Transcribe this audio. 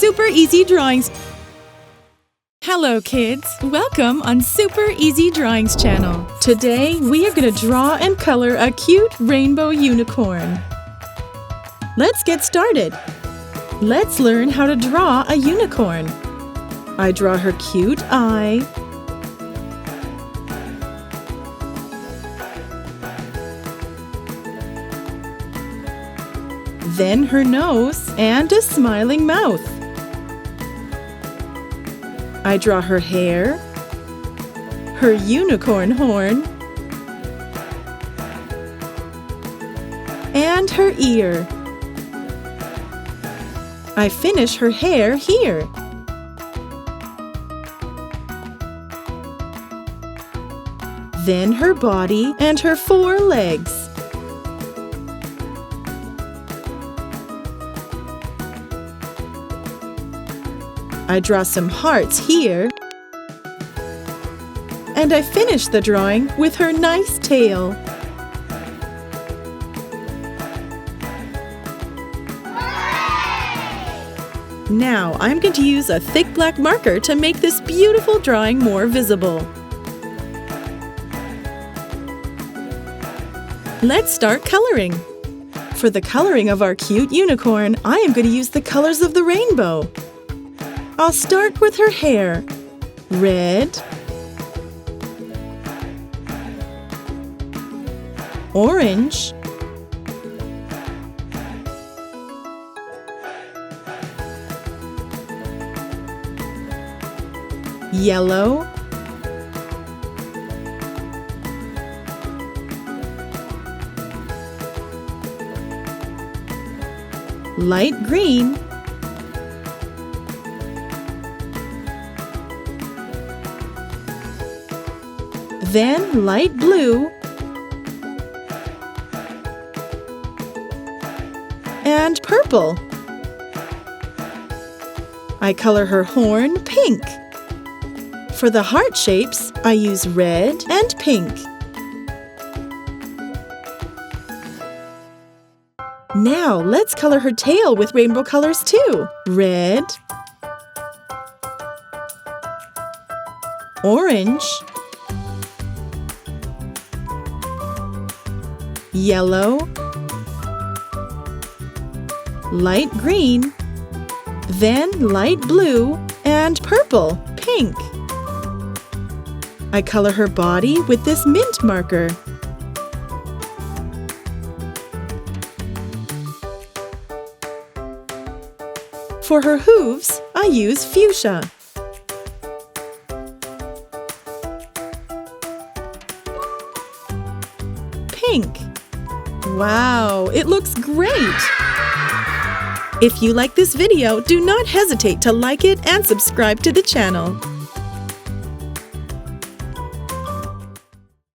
Super Easy Drawings. Hello kids, welcome on Super Easy Drawings channel. Today we are going to draw and color a cute rainbow unicorn. Let's get started. Let's learn how to draw a unicorn. I draw her cute eye, then her nose and a smiling mouth. I draw her hair, her unicorn horn, and her ear. I finish her hair here. Then her body and her 4 legs. I draw some hearts here, and I finish the drawing with her nice tail. Now I'm going to use a thick black marker to make this beautiful drawing more visible. Let's start coloring. For the coloring of our cute unicorn, I am going to use the colors of the rainbow. I'll start with her hair. Red, orange, yellow, light green, then light blue, and purple. I color her horn pink. For the heart shapes, I use red and pink. Now let's color her tail with rainbow colors too. Red, orange, yellow, light green, then light blue, and purple, pink. I color her body with this mint marker. For her hooves, I use fuchsia. Pink. Wow, it looks great! If you like this video, do not hesitate to like it and subscribe to the channel.